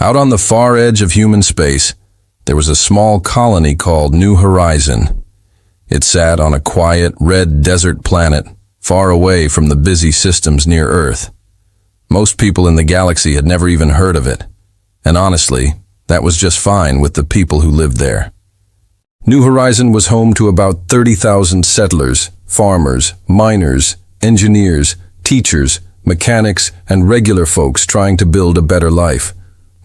Out on the far edge of human space, there was a small colony called New Horizon. It sat on a quiet, red desert planet, far away from the busy systems near Earth. Most people in the galaxy had never even heard of it, and honestly, that was just fine with the people who lived there. New Horizon was home to about 30,000 settlers, farmers, miners, engineers, teachers, mechanics, and regular folks trying to build a better life.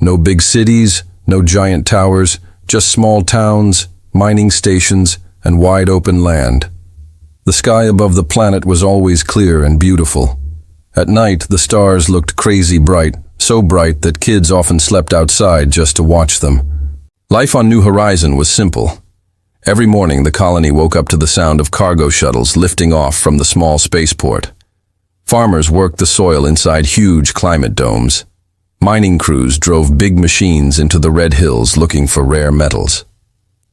No big cities, no giant towers, just small towns, mining stations, and wide open land. The sky above the planet was always clear and beautiful. At night, the stars looked crazy bright, so bright that kids often slept outside just to watch them. Life on New Horizon was simple. Every morning, the colony woke up to the sound of cargo shuttles lifting off from the small spaceport. Farmers worked the soil inside huge climate domes. Mining crews drove big machines into the red hills looking for rare metals.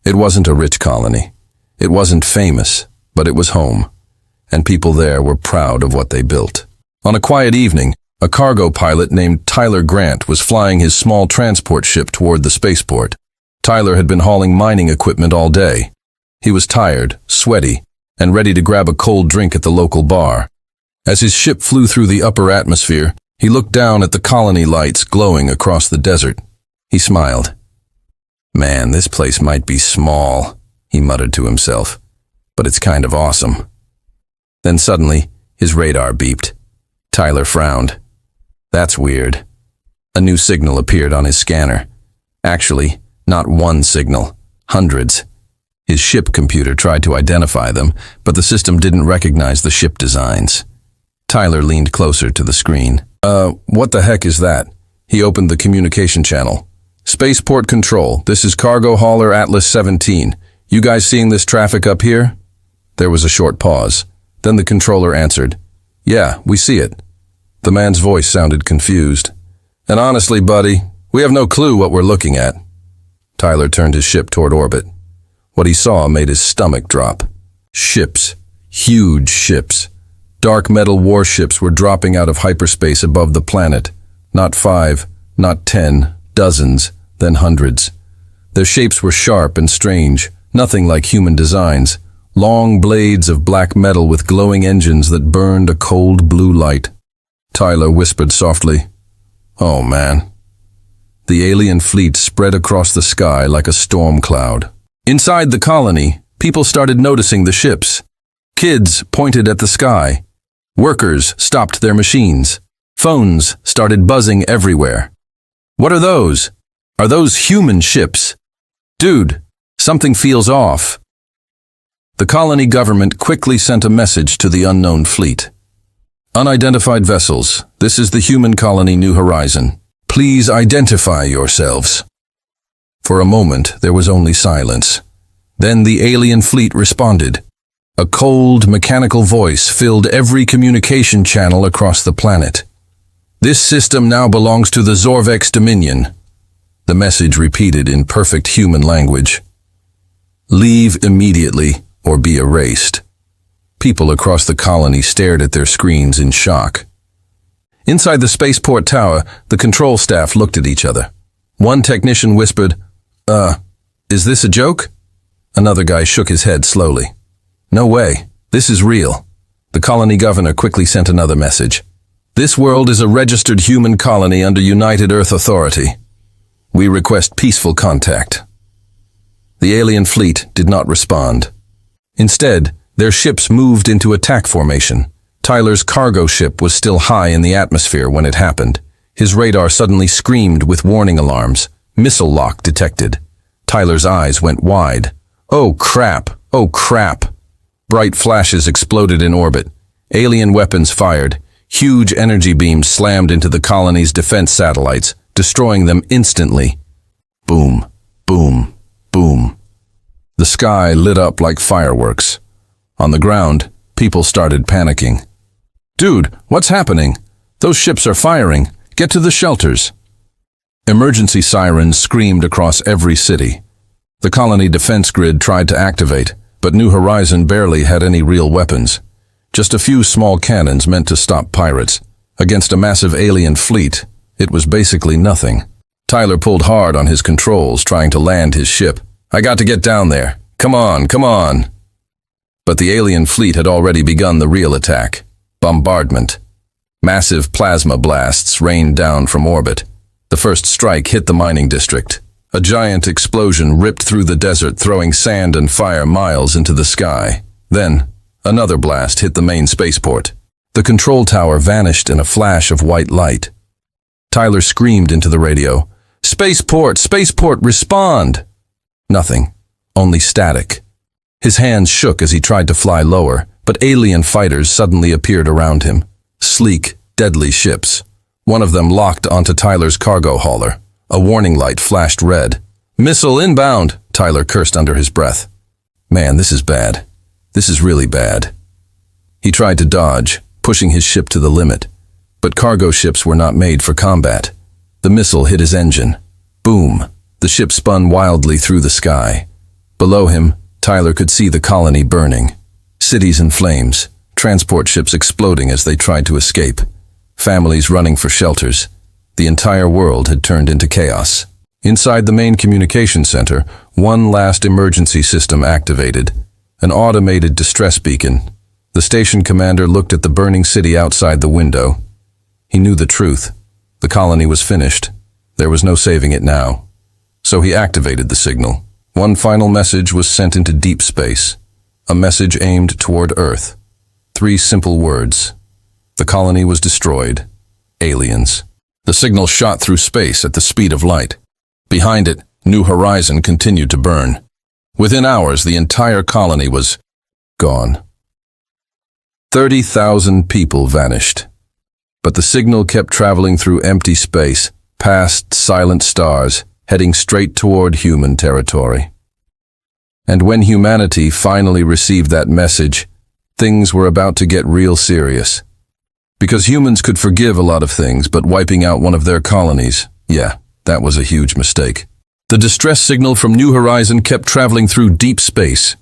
It wasn't a rich colony. It wasn't famous, but it was home, and people there were proud of what they built. On a quiet evening, a cargo pilot named Tyler Grant was flying his small transport ship toward the spaceport. Tyler had been hauling mining equipment all day. He was tired, sweaty, and ready to grab a cold drink at the local bar. As his ship flew through the upper atmosphere, he looked down at the colony lights glowing across the desert. He smiled. "Man, this place might be small," he muttered to himself, "but it's kind of awesome." Then suddenly, his radar beeped. Tyler frowned. "That's weird." A new signal appeared on his scanner. Actually, not one signal, hundreds. His ship computer tried to identify them, but the system didn't recognize the ship designs. Tyler leaned closer to the screen. What the heck is that?" He opened the communication channel. "Spaceport Control, this is cargo hauler Atlas 17. You guys seeing this traffic up here?" There was a short pause. Then the controller answered, "Yeah, we see it." The man's voice sounded confused. "And honestly, buddy, we have no clue what we're looking at." Tyler turned his ship toward orbit. What he saw made his stomach drop. Ships. Huge ships. Dark metal warships were dropping out of hyperspace above the planet. Not 5, not 10, dozens, then hundreds. Their shapes were sharp and strange, nothing like human designs. Long blades of black metal with glowing engines that burned a cold blue light. Tyler whispered softly, "Oh man." The alien fleet spread across the sky like a storm cloud. Inside the colony, people started noticing the ships. Kids pointed at the sky. Workers stopped their machines. Phones started buzzing everywhere. "What are those? Are those human ships? Dude, something feels off." The colony government quickly sent a message to the unknown fleet. "Unidentified vessels, this is the human colony New Horizon. Please identify yourselves." For a moment, there was only silence. Then the alien fleet responded. A cold, mechanical voice filled every communication channel across the planet. "This system now belongs to the Zorvex Dominion." The message repeated in perfect human language. "Leave immediately or be erased." People across the colony stared at their screens in shock. Inside the spaceport tower, the control staff looked at each other. One technician whispered, Is this a joke?" Another guy shook his head slowly. "No way, this is real." The colony governor quickly sent another message. "This world is a registered human colony under United Earth Authority. We request peaceful contact." The alien fleet did not respond. Instead, their ships moved into attack formation. Tyler's cargo ship was still high in the atmosphere when it happened. His radar suddenly screamed with warning alarms. Missile lock detected. Tyler's eyes went wide. "Oh crap! Oh crap!" Bright flashes exploded in orbit. Alien weapons fired. Huge energy beams slammed into the colony's defense satellites, destroying them instantly. Boom, boom, boom. The sky lit up like fireworks. On the ground, people started panicking. "Dude, what's happening? Those ships are firing. Get to the shelters." Emergency sirens screamed across every city. The colony defense grid tried to activate, but New Horizon barely had any real weapons. Just a few small cannons meant to stop pirates. Against a massive alien fleet, it was basically nothing. Tyler pulled hard on his controls, trying to land his ship. "I got to get down there. Come on, come on." But the alien fleet had already begun the real attack. Bombardment. Massive plasma blasts rained down from orbit. The first strike hit the mining district. A giant explosion ripped through the desert, throwing sand and fire miles into the sky. Then, another blast hit the main spaceport. The control tower vanished in a flash of white light. Tyler screamed into the radio, "Spaceport! Spaceport! Respond!" Nothing. Only static. His hands shook as he tried to fly lower, but alien fighters suddenly appeared around him. Sleek, deadly ships. One of them locked onto Tyler's cargo hauler. A warning light flashed red. "Missile inbound!" Tyler cursed under his breath. "Man, this is bad. This is really bad." He tried to dodge, pushing his ship to the limit. But cargo ships were not made for combat. The missile hit his engine. Boom! The ship spun wildly through the sky. Below him, Tyler could see the colony burning. Cities in flames, transport ships exploding as they tried to escape. Families running for shelters. The entire world had turned into chaos. Inside the main communication center, one last emergency system activated. An automated distress beacon. The station commander looked at the burning city outside the window. He knew the truth. The colony was finished. There was no saving it now. So he activated the signal. One final message was sent into deep space. A message aimed toward Earth. 3 simple words. The colony was destroyed. Aliens. The signal shot through space at the speed of light. Behind it, New Horizon continued to burn. Within hours, the entire colony was gone. 30,000 people vanished. But the signal kept traveling through empty space, past silent stars, heading straight toward human territory. And when humanity finally received that message, things were about to get real serious. Because humans could forgive a lot of things, but wiping out one of their colonies, yeah, that was a huge mistake. The distress signal from New Horizon kept traveling through deep space.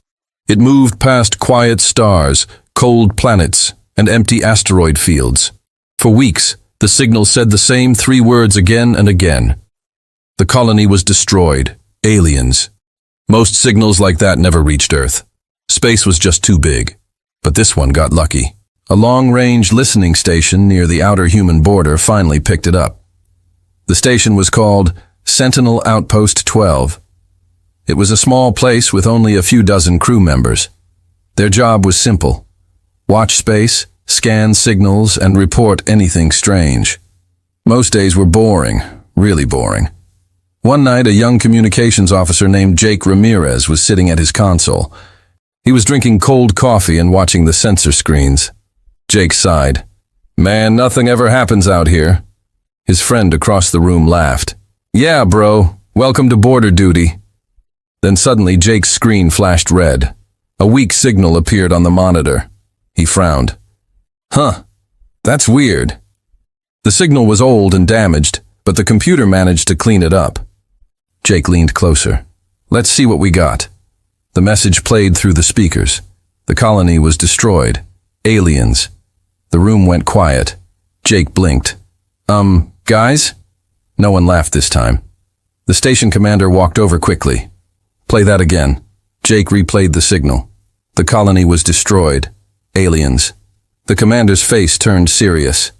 It moved past quiet stars, cold planets, and empty asteroid fields. For weeks, the signal said the same 3 words again and again. The colony was destroyed. Aliens. Most signals like that never reached Earth. Space was just too big. But this one got lucky. A long-range listening station near the outer human border finally picked it up. The station was called Sentinel Outpost 12. It was a small place with only a few dozen crew members. Their job was simple. Watch space, scan signals, and report anything strange. Most days were boring, really boring. One night, a young communications officer named Jake Ramirez was sitting at his console. He was drinking cold coffee and watching the sensor screens. Jake sighed. "Man, nothing ever happens out here." His friend across the room laughed. "Yeah, bro. Welcome to border duty." Then suddenly Jake's screen flashed red. A weak signal appeared on the monitor. He frowned. "Huh, that's weird." The signal was old and damaged, but the computer managed to clean it up. Jake leaned closer. "Let's see what we got." The message played through the speakers. The colony was destroyed. Aliens. The room went quiet. Jake blinked. Guys?" No one laughed this time. The station commander walked over quickly. "Play that again." Jake replayed the signal. The colony was destroyed. Aliens. The commander's face turned serious.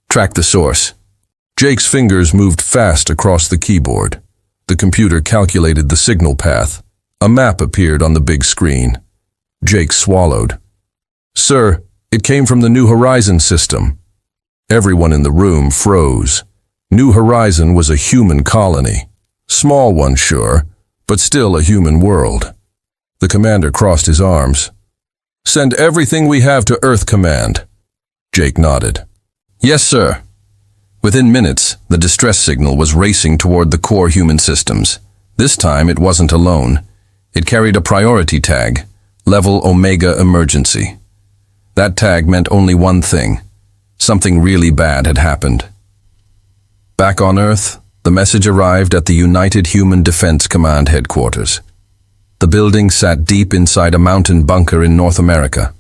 "Track the source." Jake's fingers moved fast across the keyboard. The computer calculated the signal path. A map appeared on the big screen. Jake swallowed. "Sir, it came from the New Horizon system." Everyone in the room froze. New Horizon was a human colony. Small one, sure, but still a human world. The commander crossed his arms. "Send everything we have to Earth Command." Jake nodded. "Yes, sir." Within minutes, the distress signal was racing toward the core human systems. This time it wasn't alone. It carried a priority tag, Level Omega Emergency. That tag meant only one thing. Something really bad had happened. Back on Earth, the message arrived at the United Human Defense Command headquarters. The building sat deep inside a mountain bunker in North America.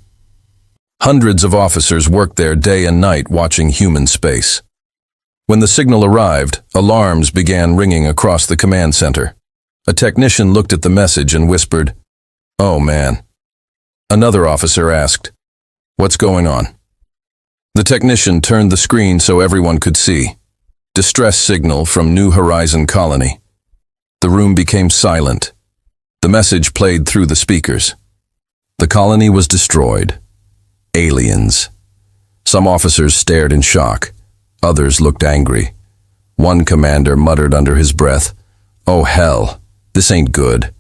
Hundreds of officers worked there day and night watching human space. When the signal arrived, alarms began ringing across the command center. A technician looked at the message and whispered, "Oh man." Another officer asked, "What's going on?" The technician turned the screen so everyone could see. Distress signal from New Horizon colony. The room became silent. The message played through the speakers. The colony was destroyed. Aliens. Some officers stared in shock. Others looked angry. One commander muttered under his breath, "Oh hell, this ain't good."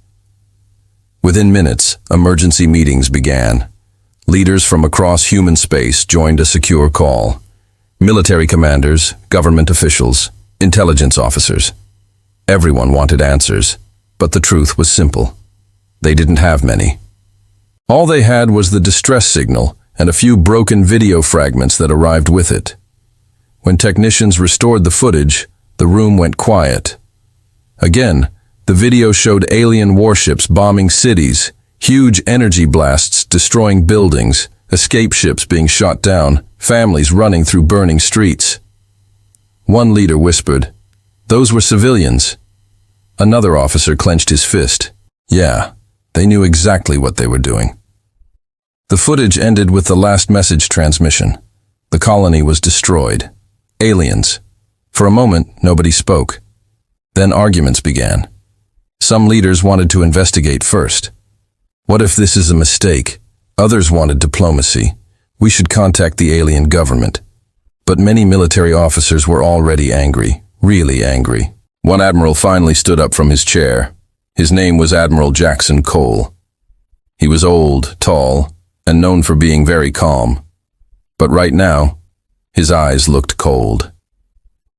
Within minutes, emergency meetings began. Leaders from across human space joined a secure call. Military commanders, government officials, intelligence officers. Everyone wanted answers, but the truth was simple. They didn't have many. All they had was the distress signal and a few broken video fragments that arrived with it. When technicians restored the footage, the room went quiet. Again, the video showed alien warships bombing cities, huge energy blasts destroying buildings, escape ships being shot down, families running through burning streets. One leader whispered, "Those were civilians." Another officer clenched his fist. Yeah, they knew exactly what they were doing. The footage ended with the last message transmission. The colony was destroyed. Aliens. For a moment, nobody spoke. Then arguments began. Some leaders wanted to investigate first. What if this is a mistake? Others wanted diplomacy. We should contact the alien government. But many military officers were already angry, really angry. One admiral finally stood up from his chair. His name was Admiral Jackson Cole. He was old, tall, and known for being very calm. But right now, his eyes looked cold.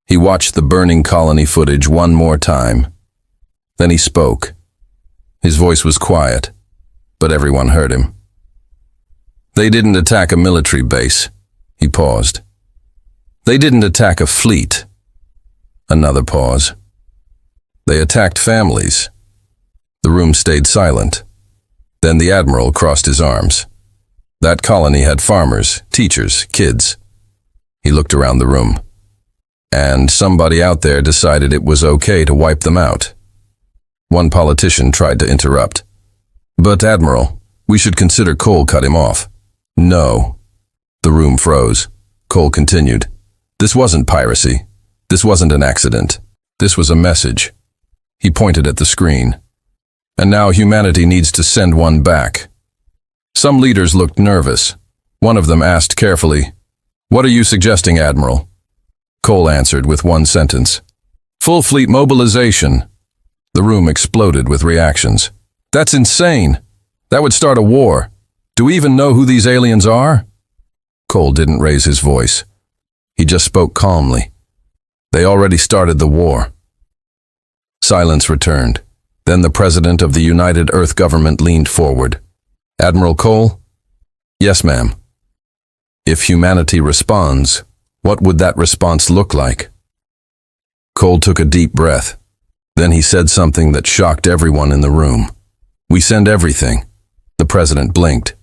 He watched the burning colony footage one more time. Then he spoke. His voice was quiet, but everyone heard him. "They didn't attack a military base." He paused. "They didn't attack a fleet." Another pause. "They attacked families." The room stayed silent. Then the admiral crossed his arms. That colony had farmers, teachers, kids. He looked around the room. And somebody out there decided it was okay to wipe them out. One politician tried to interrupt. "But Admiral, we should consider Cole cut him off." "No." The room froze. Cole continued. "This wasn't piracy. This wasn't an accident. This was a message." He pointed at the screen. "And now humanity needs to send one back." Some leaders looked nervous. One of them asked carefully, "What are you suggesting, Admiral?" Cole answered with one sentence. "Full fleet mobilization." The room exploded with reactions. "That's insane. That would start a war. Do we even know who these aliens are?" Cole didn't raise his voice. He just spoke calmly. "They already started the war." Silence returned. Then the president of the United Earth government leaned forward. "Admiral Cole?" "Yes, ma'am." "If humanity responds, what would that response look like?" Cole took a deep breath. Then he said something that shocked everyone in the room. "We send everything." The president blinked.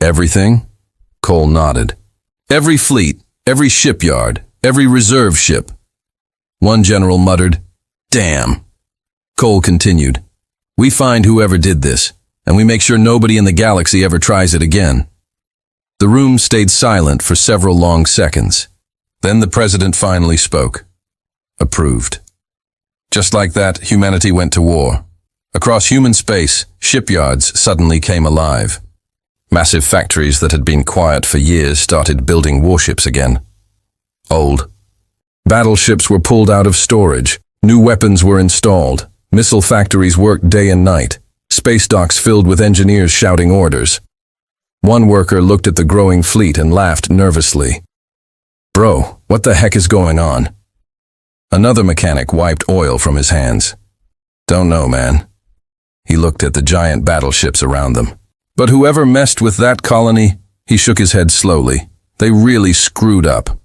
"Everything?" Cole nodded. "Every fleet, every shipyard, every reserve ship." One general muttered, "Damn." Cole continued, "We find whoever did this, and we make sure nobody in the galaxy ever tries it again." The room stayed silent for several long seconds. Then the president finally spoke. "Approved." Just like that, humanity went to war. Across human space, shipyards suddenly came alive. Massive factories that had been quiet for years started building warships again. Old. Battleships were pulled out of storage. New weapons were installed. Missile factories worked day and night. Space docks filled with engineers shouting orders. One worker looked at the growing fleet and laughed nervously. "Bro, what the heck is going on?" Another mechanic wiped oil from his hands. "Don't know, man." He looked at the giant battleships around them. "But whoever messed with that colony," he shook his head slowly, "they really screwed up."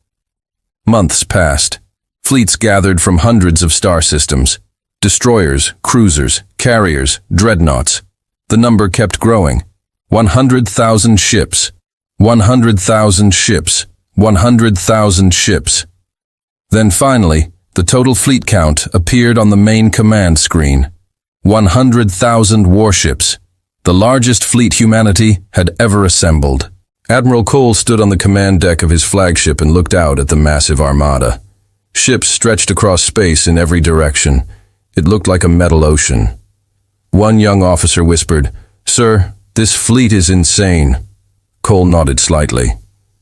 Months passed. Fleets gathered from hundreds of star systems. Destroyers, cruisers, carriers, dreadnoughts. The number kept growing. 100,000 ships. 100,000 ships. 100,000 ships. Then finally, the total fleet count appeared on the main command screen. 100,000 warships, the largest fleet humanity had ever assembled. Admiral Cole stood on the command deck of his flagship and looked out at the massive armada. Ships stretched across space in every direction. It looked like a metal ocean. One young officer whispered, "Sir, this fleet is insane." Cole nodded slightly.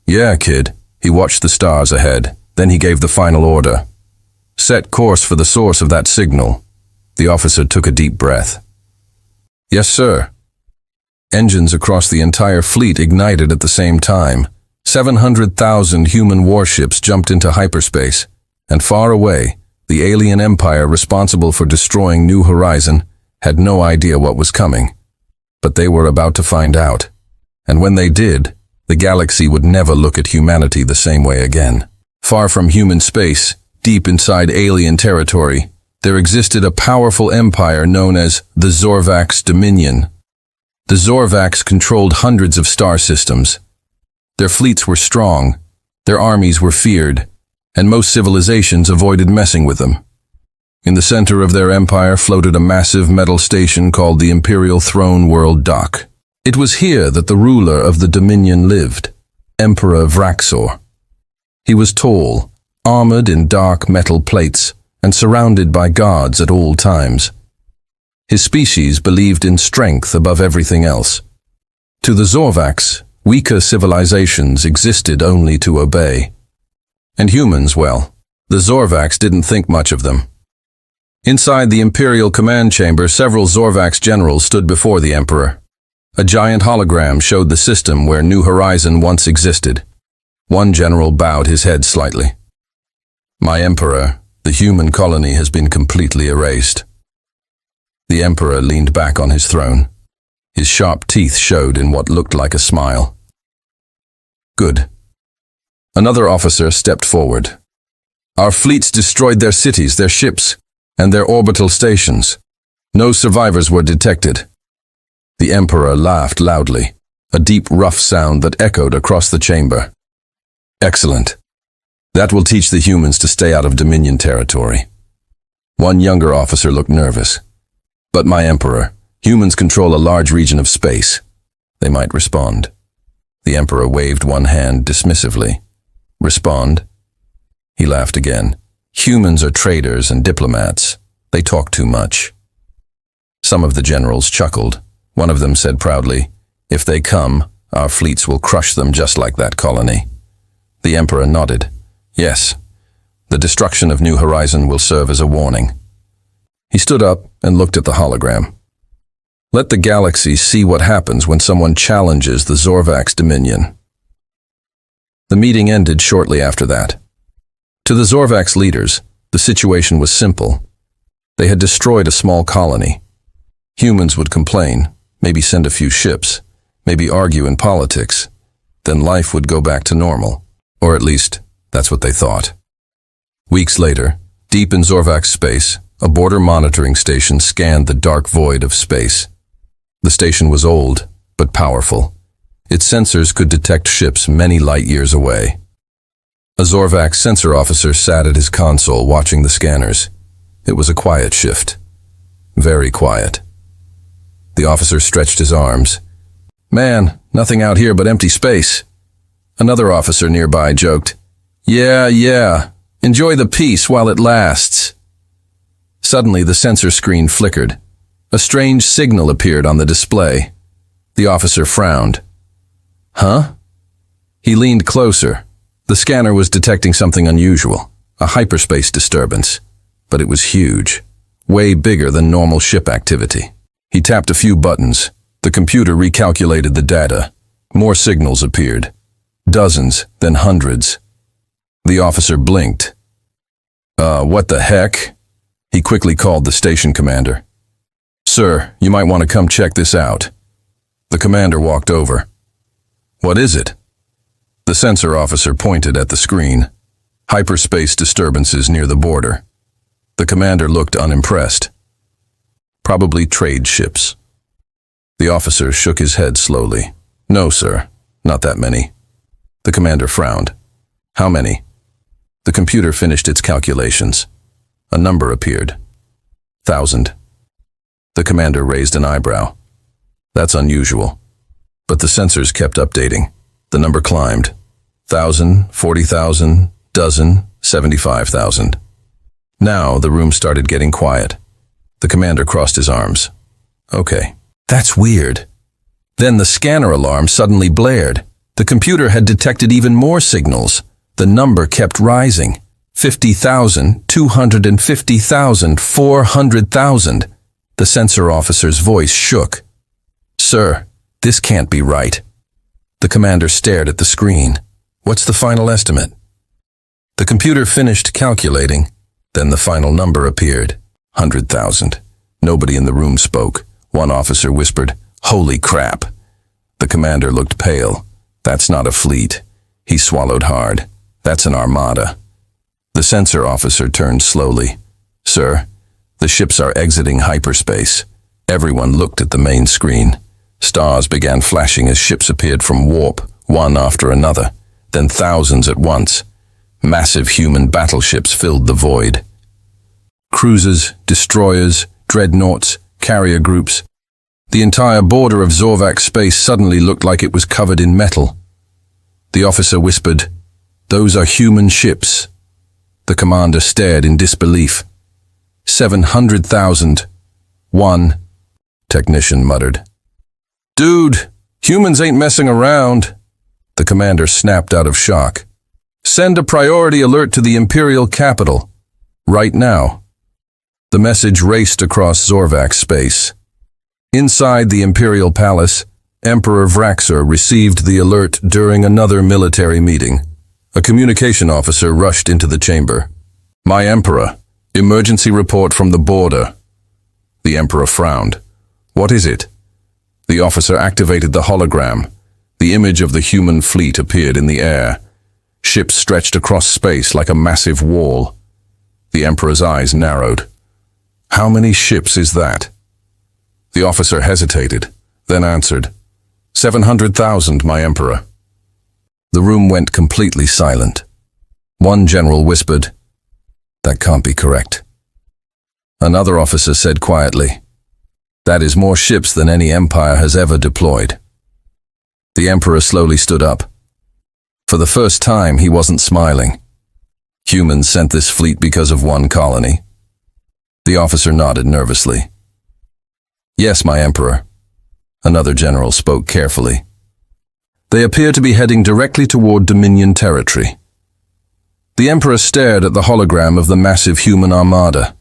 "Yeah, kid." He watched the stars ahead. Then he gave the final order. "Set course for the source of that signal." The officer took a deep breath. "Yes, sir." Engines across the entire fleet ignited at the same time. 700,000 human warships jumped into hyperspace, and far away, the alien empire responsible for destroying New Horizon had no idea what was coming. But they were about to find out. And when they did, the galaxy would never look at humanity the same way again. Far from human space, deep inside alien territory, there existed a powerful empire known as the Zorvax Dominion. The Zorvax controlled hundreds of star systems. Their fleets were strong, their armies were feared, and most civilizations avoided messing with them. In the center of their empire floated a massive metal station called the Imperial Throne World Dock. It was here that the ruler of the Dominion lived, Emperor Vraxor. He was tall, armored in dark metal plates, and surrounded by guards at all times. His species believed in strength above everything else. To the Zorvax, weaker civilizations existed only to obey. And humans, well, the Zorvax didn't think much of them. Inside the Imperial command chamber, several Zorvax generals stood before the Emperor. A giant hologram showed the system where New Horizon once existed. One general bowed his head slightly. "My Emperor, the human colony has been completely erased." The Emperor leaned back on his throne. His sharp teeth showed in what looked like a smile. "Good." Another officer stepped forward. "Our fleets destroyed their cities, their ships, and their orbital stations. No survivors were detected." The Emperor laughed loudly, a deep, rough sound that echoed across the chamber. "Excellent. That will teach the humans to stay out of Dominion territory." One younger officer looked nervous. "But my Emperor, humans control a large region of space. They might respond." The Emperor waved one hand dismissively. "Respond?" He laughed again. "Humans are traders and diplomats. They talk too much." Some of the generals chuckled. One of them said proudly, "If they come, our fleets will crush them just like that colony." The Emperor nodded. "Yes, the destruction of New Horizon will serve as a warning." He stood up and looked at the hologram. "Let the galaxy see what happens when someone challenges the Zorvax Dominion." The meeting ended shortly after that. To the Zorvax leaders, the situation was simple. They had destroyed a small colony. Humans would complain, maybe send a few ships, maybe argue in politics. Then life would go back to normal. Or at least, that's what they thought. Weeks later, deep in Zorvax space, a border monitoring station scanned the dark void of space. The station was old, but powerful. Its sensors could detect ships many light years away. A Zorvax sensor officer sat at his console watching the scanners. It was a quiet shift. Very quiet. The officer stretched his arms. "Man, nothing out here but empty space." Another officer nearby joked, Yeah, enjoy the peace while it lasts." Suddenly, the sensor screen flickered. A strange signal appeared on the display. The officer frowned. "Huh?" He leaned closer. The scanner was detecting something unusual, a hyperspace disturbance. But it was huge, way bigger than normal ship activity. He tapped a few buttons. The computer recalculated the data. More signals appeared. Dozens, then hundreds. The officer blinked. What the heck?" He quickly called the station commander. "Sir, you might want to come check this out." The commander walked over. "What is it?" The sensor officer pointed at the screen. "Hyperspace disturbances near the border." The commander looked unimpressed. "Probably trade ships." The officer shook his head slowly. "No, sir, not that many." The commander frowned. "How many?" The computer finished its calculations. A number appeared. 1,000. The commander raised an eyebrow. That's unusual. But the sensors kept updating. The number climbed. 1,000, 40,000, dozen, 75,000. Now the room started getting quiet. The commander crossed his arms. Okay, that's weird. Then the scanner alarm suddenly blared. The computer had detected even more signals. The number kept rising. 50,000, 250,000, 400,000. The sensor officer's voice shook. Sir, this can't be right. The commander stared at the screen. What's the final estimate? The computer finished calculating. Then the final number appeared. 100,000. Nobody in the room spoke. One officer whispered, "Holy crap." The commander looked pale. That's not a fleet. He swallowed hard. That's an armada. The sensor officer turned slowly. Sir, the ships are exiting hyperspace. Everyone looked at the main screen. Stars began flashing as ships appeared from warp, one after another, then thousands at once. Massive human battleships filled the void. Cruisers, destroyers, dreadnoughts, carrier groups. The entire border of Zorvac space suddenly looked like it was covered in metal. The officer whispered, "Those are human ships." The commander stared in disbelief. 700,000. One. Technician muttered. "Dude, humans ain't messing around." The commander snapped out of shock. "Send a priority alert to the Imperial capital. Right now." The message raced across Zorvac space. Inside the Imperial Palace, Emperor Vraxor received the alert during another military meeting. A communication officer rushed into the chamber. "My Emperor, emergency report from the border." The Emperor frowned. "What is it?" The officer activated the hologram. The image of the human fleet appeared in the air. Ships stretched across space like a massive wall. The Emperor's eyes narrowed. "How many ships is that?" The officer hesitated, then answered, 700,000, my Emperor." The room went completely silent. One general whispered, "That can't be correct." Another officer said quietly, "That is more ships than any empire has ever deployed." The Emperor slowly stood up. For the first time, he wasn't smiling. Humans sent this fleet because of one colony. The officer nodded nervously. "Yes, my Emperor." Another general spoke carefully. "They appear to be heading directly toward Dominion territory." The Emperor stared at the hologram of the massive human armada.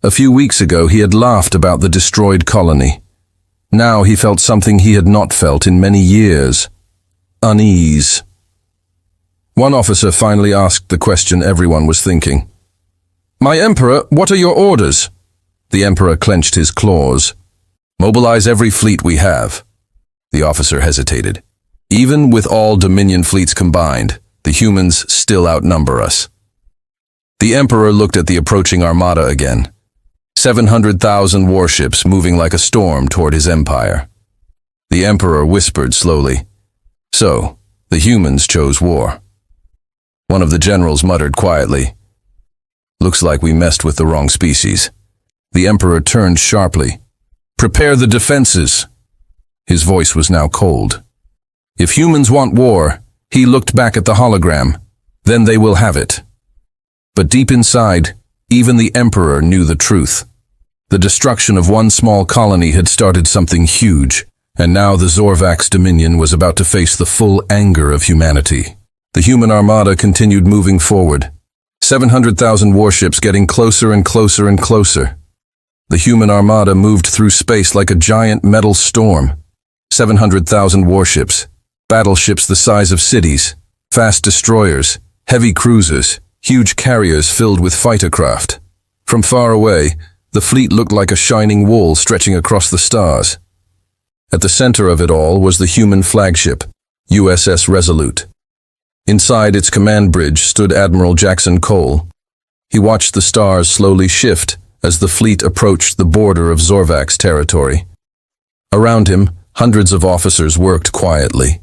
A few weeks ago, he had laughed about the destroyed colony. Now he felt something he had not felt in many years. Unease. One officer finally asked the question everyone was thinking. "My Emperor, what are your orders?" The Emperor clenched his claws. "Mobilize every fleet we have." The officer hesitated. "Even with all Dominion fleets combined, the humans still outnumber us." The Emperor looked at the approaching armada again. 700,000 warships moving like a storm toward his empire. The Emperor whispered slowly, "So, the humans chose war." One of the generals muttered quietly, "Looks like we messed with the wrong species." The Emperor turned sharply. "Prepare the defenses." His voice was now cold. "If humans want war," he looked back at the hologram, "then they will have it." But deep inside, even the Emperor knew the truth. The destruction of one small colony had started something huge, and now the Zorvac's dominion was about to face the full anger of humanity. The human armada continued moving forward. 700,000 warships getting closer and closer and closer. The human armada moved through space like a giant metal storm. 700,000 warships, battleships the size of cities, fast destroyers, heavy cruisers, huge carriers filled with fighter craft. From far away, the fleet looked like a shining wall stretching across the stars. At the center of it all was the human flagship, USS Resolute. Inside its command bridge stood Admiral Jackson Cole. He watched the stars slowly shift as the fleet approached the border of Zorvac's territory. Around him, hundreds of officers worked quietly.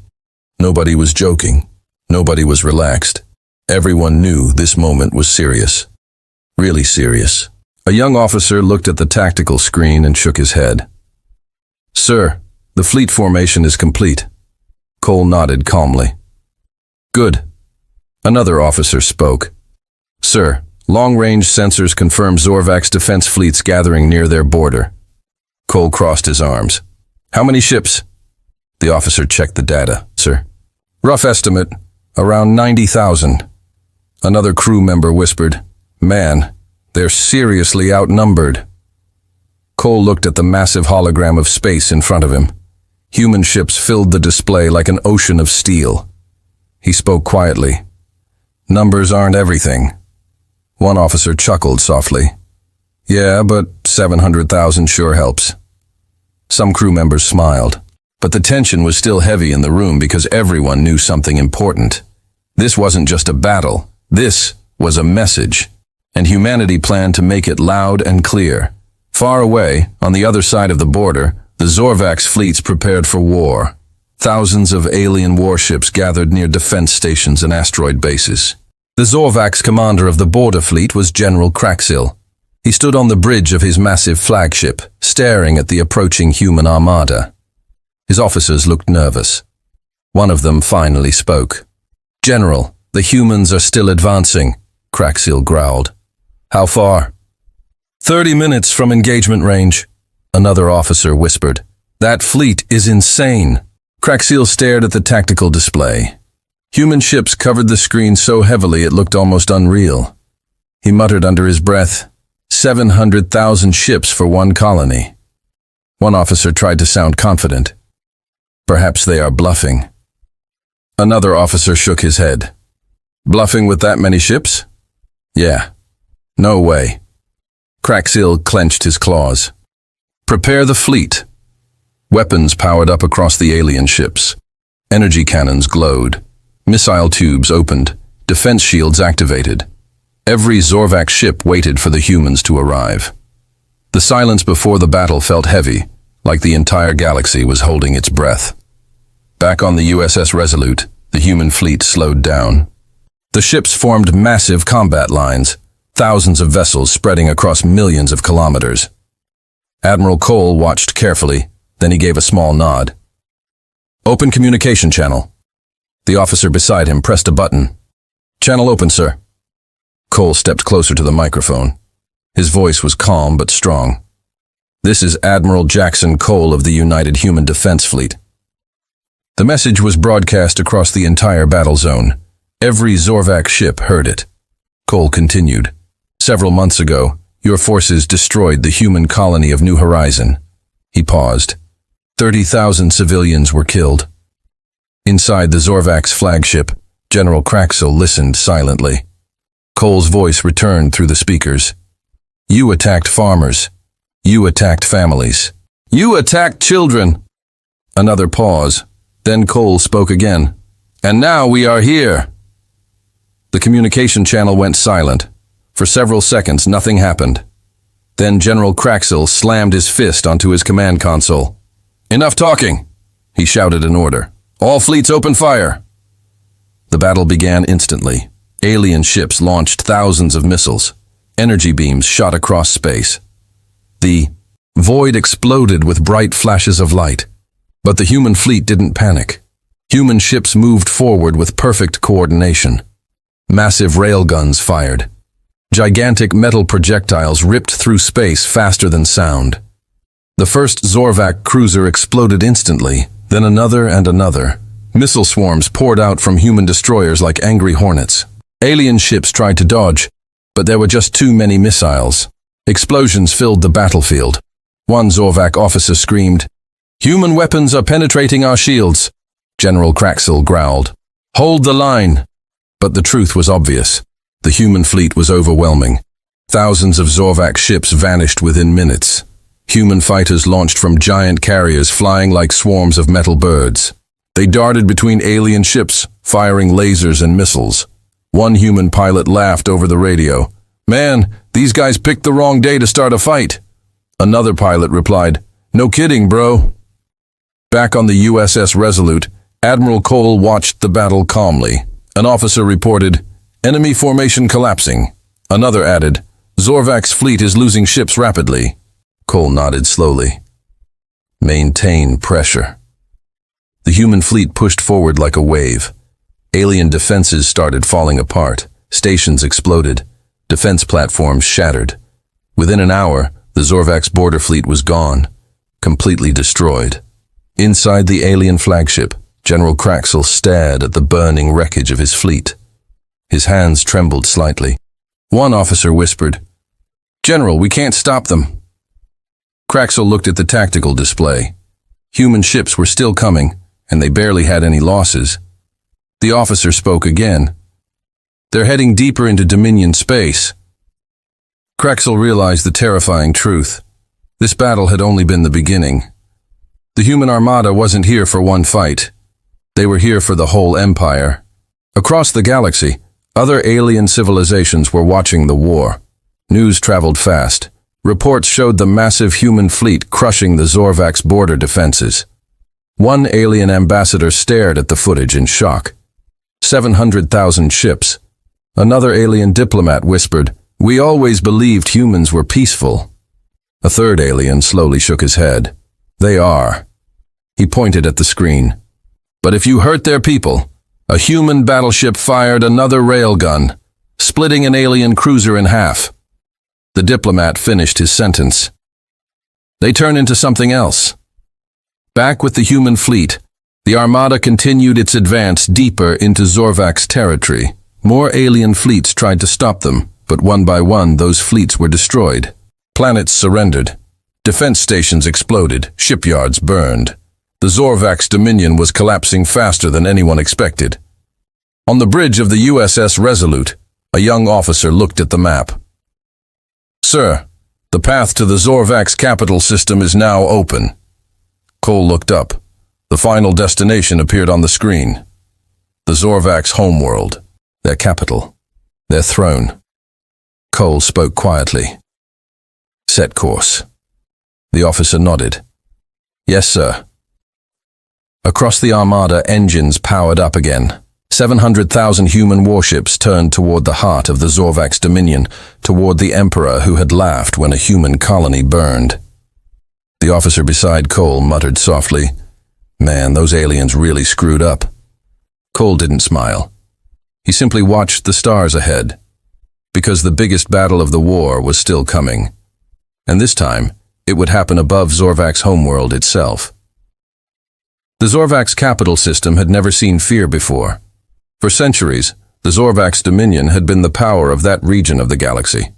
Nobody was joking. Nobody was relaxed. Everyone knew this moment was serious. Really serious. A young officer looked at the tactical screen and shook his head. "Sir, the fleet formation is complete." Cole nodded calmly. "Good." Another officer spoke. "Sir, long-range sensors confirm Zorvak's defense fleets gathering near their border." Cole crossed his arms. "How many ships?" The officer checked the data. "Sir." "Rough estimate, around 90,000. Another crew member whispered, "Man, they're seriously outnumbered." Cole looked at the massive hologram of space in front of him. Human ships filled the display like an ocean of steel. He spoke quietly. "Numbers aren't everything." One officer chuckled softly. "Yeah, but 700,000 sure helps." Some crew members smiled, but the tension was still heavy in the room because everyone knew something important. This wasn't just a battle. This was a message, and humanity planned to make it loud and clear. Far away, on the other side of the border, the Zorvak's fleets prepared for war. Thousands of alien warships gathered near defense stations and asteroid bases. The Zorvak's commander of the border fleet was General Kraxil. He stood on the bridge of his massive flagship, staring at the approaching human armada. His officers looked nervous. One of them finally spoke. "General, the humans are still advancing," Kraxil growled. "How far?" 30 minutes from engagement range," another officer whispered. "That fleet is insane." Kraxil stared at the tactical display. Human ships covered the screen so heavily it looked almost unreal. He muttered under his breath, 700,000 ships for one colony. One officer tried to sound confident. "Perhaps they are bluffing." Another officer shook his head. "Bluffing with that many ships?" "Yeah. No way." Kraxil clenched his claws. "Prepare the fleet." Weapons powered up across the alien ships. Energy cannons glowed. Missile tubes opened. Defense shields activated. Every Zorvak ship waited for the humans to arrive. The silence before the battle felt heavy, like the entire galaxy was holding its breath. Back on the USS Resolute, the human fleet slowed down. The ships formed massive combat lines, thousands of vessels spreading across millions of kilometers. Admiral Cole watched carefully, then he gave a small nod. "Open communication channel." The officer beside him pressed a button. "Channel open, sir." Cole stepped closer to the microphone. His voice was calm but strong. "This is Admiral Jackson Cole of the United Human Defense Fleet." The message was broadcast across the entire battle zone. Every Zorvak ship heard it. Cole continued. "Several months ago, your forces destroyed the human colony of New Horizon." He paused. 30,000 civilians were killed. Inside the Zorvak's flagship, General Kraxil listened silently. Cole's voice returned through the speakers. "You attacked farmers. You attacked families. You attacked children." Another pause. Then Cole spoke again. "And now we are here." The communication channel went silent. For several seconds, nothing happened. Then General Kraxil slammed his fist onto his command console. "Enough talking," he shouted an order. "All fleets open fire." The battle began instantly. Alien ships launched thousands of missiles. Energy beams shot across space. The void exploded with bright flashes of light. But the human fleet didn't panic. Human ships moved forward with perfect coordination. Massive railguns fired. Gigantic metal projectiles ripped through space faster than sound. The first Zorvak cruiser exploded instantly, then another and another. Missile swarms poured out from human destroyers like angry hornets. Alien ships tried to dodge, but there were just too many missiles. Explosions filled the battlefield. One Zorvak officer screamed, "Human weapons are penetrating our shields." General Kraxil growled, "Hold the line." But the truth was obvious. The human fleet was overwhelming. Thousands of Zorvak ships vanished within minutes. Human fighters launched from giant carriers flying like swarms of metal birds. They darted between alien ships, firing lasers and missiles. One human pilot laughed over the radio. "Man, these guys picked the wrong day to start a fight." Another pilot replied, "No kidding, bro." Back on the USS Resolute, Admiral Cole watched the battle calmly. An officer reported, Enemy formation collapsing. Another added, Zorvak's fleet is losing ships rapidly. Cole nodded slowly. Maintain pressure. The human fleet pushed forward like a wave. Alien defenses started falling apart. Stations exploded. Defense platforms shattered. Within an hour, the Zorvak's border fleet was gone, completely destroyed. Inside the alien flagship, General Kraxel stared at the burning wreckage of his fleet. His hands trembled slightly. One officer whispered, "General, we can't stop them." Kraxel looked at the tactical display. Human ships were still coming, and they barely had any losses. The officer spoke again. "They're heading deeper into Dominion space." Kraxel realized the terrifying truth. This battle had only been the beginning. The human armada wasn't here for one fight. They were here for the whole empire. Across the galaxy, other alien civilizations were watching the war. News traveled fast. Reports showed the massive human fleet crushing the Zorvak's border defenses. One alien ambassador stared at the footage in shock. 700,000 ships. Another alien diplomat whispered, "We always believed humans were peaceful." A third alien slowly shook his head. "They are." He pointed at the screen. "But if you hurt their people," a human battleship fired another railgun, splitting an alien cruiser in half. The diplomat finished his sentence. They turn into something else. Back with the human fleet, the armada continued its advance deeper into Zorvak's territory. More alien fleets tried to stop them, but one by one those fleets were destroyed. Planets surrendered. Defense stations exploded, shipyards burned. The Zorvak's dominion was collapsing faster than anyone expected. On the bridge of the USS Resolute, a young officer looked at the map. "Sir, the path to the Zorvak's capital system is now open." Cole looked up. The final destination appeared on the screen. The Zorvak's homeworld, their capital, their throne. Cole spoke quietly. "Set course." The officer nodded. "Yes, sir." Across the armada, engines powered up again. 700,000 human warships turned toward the heart of the Zorvak's dominion, toward the Emperor who had laughed when a human colony burned. The officer beside Cole muttered softly, "Man, those aliens really screwed up." Cole didn't smile. He simply watched the stars ahead, because the biggest battle of the war was still coming. And this time, it would happen above Zorvak's homeworld itself. The Zorvak's capital system had never seen fear before. For centuries, the Zorvak's dominion had been the power of that region of the galaxy.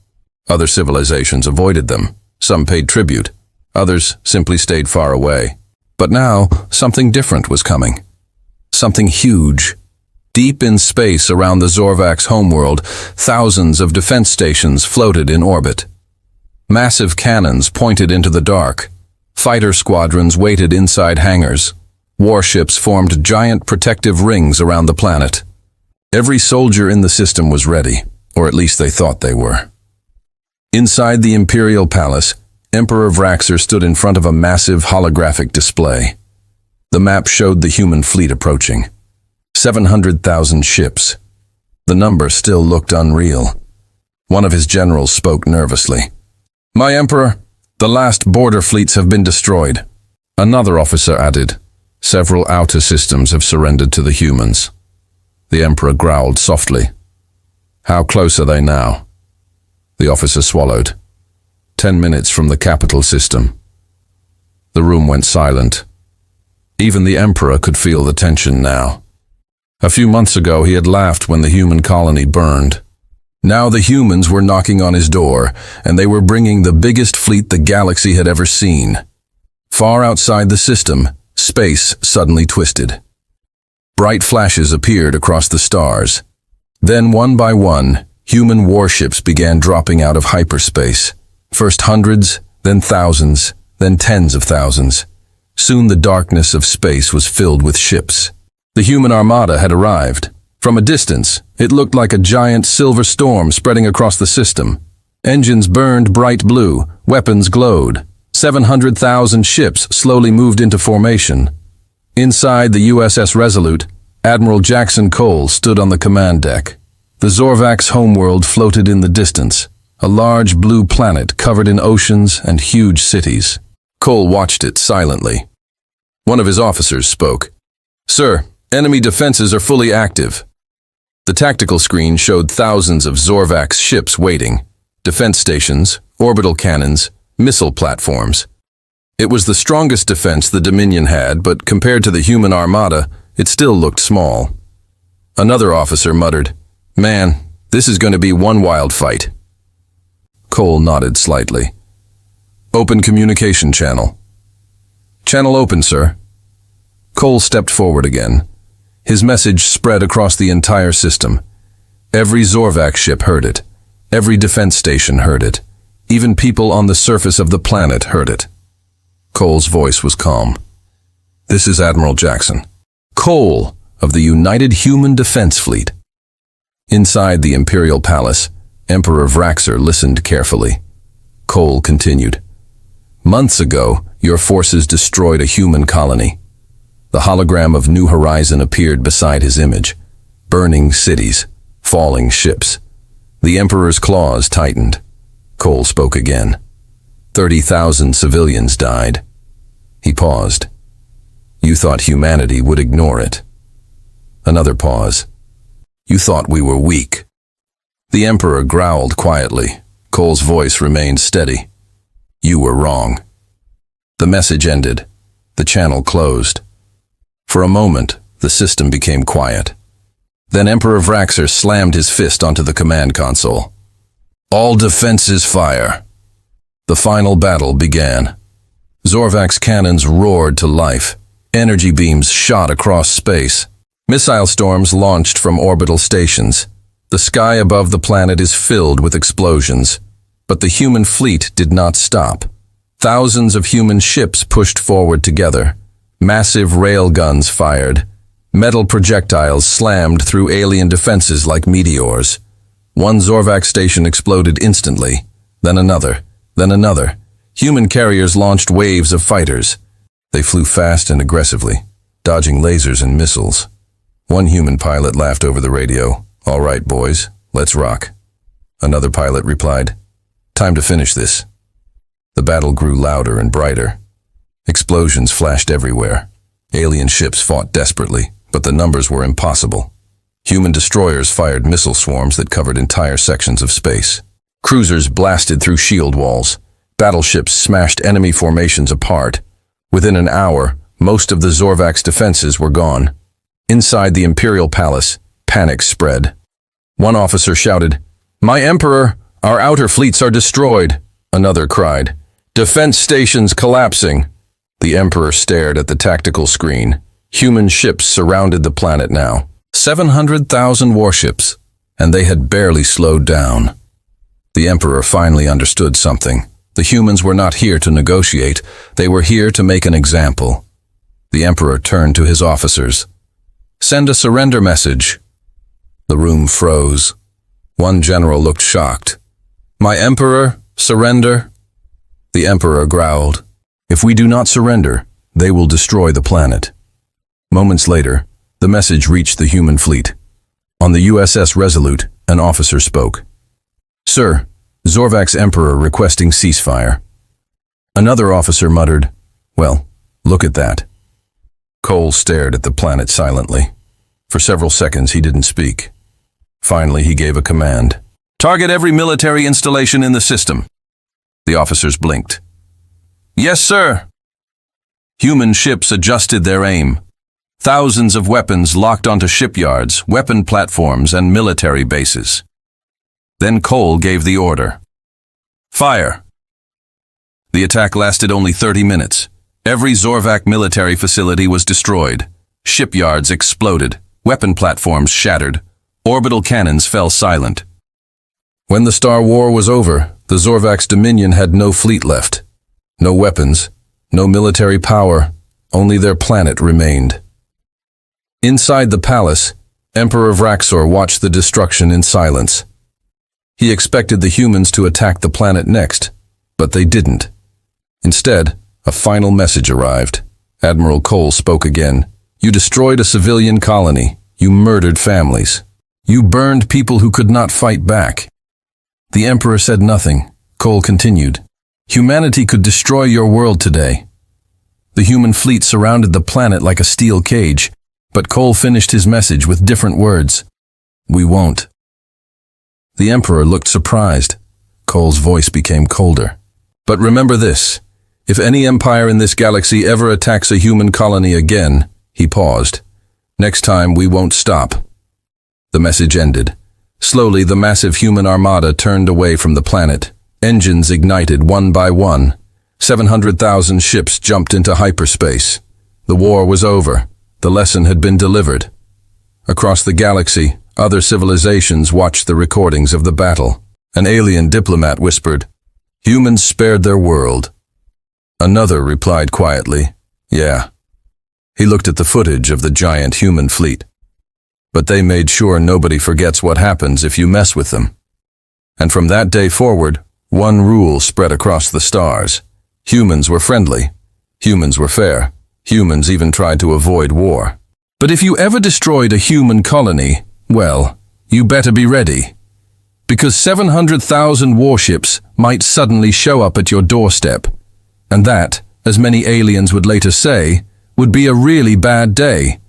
Other civilizations avoided them. Some paid tribute. Others simply stayed far away. But now, something different was coming. Something huge. Deep in space around the Zorvak's homeworld, thousands of defense stations floated in orbit. Massive cannons pointed into the dark. Fighter squadrons waited inside hangars. Warships formed giant protective rings around the planet. Every soldier in the system was ready, or at least they thought they were. Inside the Imperial Palace, Emperor Vraxer stood in front of a massive holographic display. The map showed the human fleet approaching. 700,000 ships. The number still looked unreal. One of his generals spoke nervously. "My Emperor, the last border fleets have been destroyed." Another officer added, "Several outer systems have surrendered to the humans." The Emperor growled softly. "How close are they now?" The officer swallowed. 10 minutes from the capital system." The room went silent. Even the Emperor could feel the tension now. A few months ago he had laughed when the human colony burned. Now the humans were knocking on his door, and they were bringing the biggest fleet the galaxy had ever seen. Far outside the system, space suddenly twisted. Bright flashes appeared across the stars. Then, one by one, human warships began dropping out of hyperspace. First hundreds, then thousands, then tens of thousands. Soon the darkness of space was filled with ships. The human armada had arrived. From a distance, it looked like a giant silver storm spreading across the system. Engines burned bright blue, weapons glowed. 700,000 ships slowly moved into formation. Inside the USS Resolute, Admiral Jackson Cole stood on the command deck. The Zorvak's homeworld floated in the distance, a large blue planet covered in oceans and huge cities. Cole watched it silently. One of his officers spoke. "Sir, enemy defenses are fully active." The tactical screen showed thousands of Zorvak's ships waiting, defense stations, orbital cannons, missile platforms. It was the strongest defense the Dominion had, but compared to the human armada, it still looked small. Another officer muttered, "Man, this is going to be one wild fight." Cole nodded slightly. "Open communication channel." "Channel open, sir." Cole stepped forward again. His message spread across the entire system. Every Zorvak ship heard it. Every defense station heard it. Even people on the surface of the planet heard it. Cole's voice was calm. "This is Admiral Jackson. Cole of the United Human Defense Fleet." Inside the Imperial Palace, Emperor Vraxar listened carefully. Cole continued. "Months ago, your forces destroyed a human colony. The hologram of New Horizon appeared beside his image. Burning cities, falling ships. The Emperor's claws tightened. Cole spoke again. 30,000 civilians died." He paused. "You thought humanity would ignore it." Another pause. "You thought we were weak." The Emperor growled quietly. Cole's voice remained steady. "You were wrong." The message ended. The channel closed. For a moment, the system became quiet. Then Emperor Vraxar slammed his fist onto the command console. "All defenses fire." The final battle began. Zorvak's cannons roared to life. Energy beams shot across space. Missile storms launched from orbital stations. The sky above the planet is filled with explosions. But the human fleet did not stop. Thousands of human ships pushed forward together. Massive rail guns fired. Metal projectiles slammed through alien defenses like meteors. One Zorvak station exploded instantly, then another, then another. Human carriers launched waves of fighters. They flew fast and aggressively, dodging lasers and missiles. One human pilot laughed over the radio. "All right, boys, let's rock." Another pilot replied, "Time to finish this." The battle grew louder and brighter. Explosions flashed everywhere. Alien ships fought desperately, but the numbers were impossible. Human destroyers fired missile swarms that covered entire sections of space. Cruisers blasted through shield walls. Battleships smashed enemy formations apart. Within an hour, most of the Zorvak's defenses were gone. Inside the Imperial Palace, panic spread. One officer shouted, "My Emperor, our outer fleets are destroyed." Another cried, "Defense stations collapsing." The Emperor stared at the tactical screen. Human ships surrounded the planet now. 700,000 warships, and they had barely slowed down. The Emperor finally understood something. The humans were not here to negotiate. They were here to make an example. The Emperor turned to his officers. "Send a surrender message." The room froze. One general looked shocked. "My Emperor, surrender?" The Emperor growled. "If we do not surrender, they will destroy the planet." Moments later, the message reached the human fleet. On the USS Resolute, an officer spoke. "Sir, Zorvak's Emperor requesting ceasefire." Another officer muttered, "Well, look at that." Cole stared at the planet silently. For several seconds he didn't speak. Finally he gave a command. "Target every military installation in the system." The officers blinked. "Yes, sir." Human ships adjusted their aim. Thousands of weapons locked onto shipyards, weapon platforms, and military bases. Then Cole gave the order. "Fire!" The attack lasted only 30 minutes. Every Zorvak military facility was destroyed. Shipyards exploded. Weapon platforms shattered. Orbital cannons fell silent. When the Star War was over, the Zorvak's Dominion had no fleet left. No weapons, no military power, only their planet remained. Inside the palace, Emperor Vraxar watched the destruction in silence. He expected the humans to attack the planet next, but they didn't. Instead, a final message arrived. Admiral Cole spoke again. "You destroyed a civilian colony. You murdered families. You burned people who could not fight back. The Emperor said nothing. Cole continued. Humanity could destroy your world today. The human fleet surrounded the planet like a steel cage, but Cole finished his message with different words. We won't. The Emperor looked surprised. Cole's voice became colder. But remember this. If any empire in this galaxy ever attacks a human colony again, he paused. Next time we won't stop. The message ended. Slowly, the massive human armada turned away from the planet. Engines ignited one by one. 700,000 ships jumped into hyperspace. The war was over. The lesson had been delivered. Across the galaxy, other civilizations watched the recordings of the battle. An alien diplomat whispered, "Humans spared their world." Another replied quietly, "Yeah." He looked at the footage of the giant human fleet. But they made sure nobody forgets what happens if you mess with them. And from that day forward, one rule spread across the stars. Humans were friendly. Humans were fair. Humans even tried to avoid war. But if you ever destroyed a human colony, well, you better be ready. Because 700,000 warships might suddenly show up at your doorstep. And that, as many aliens would later say, would be a really bad day.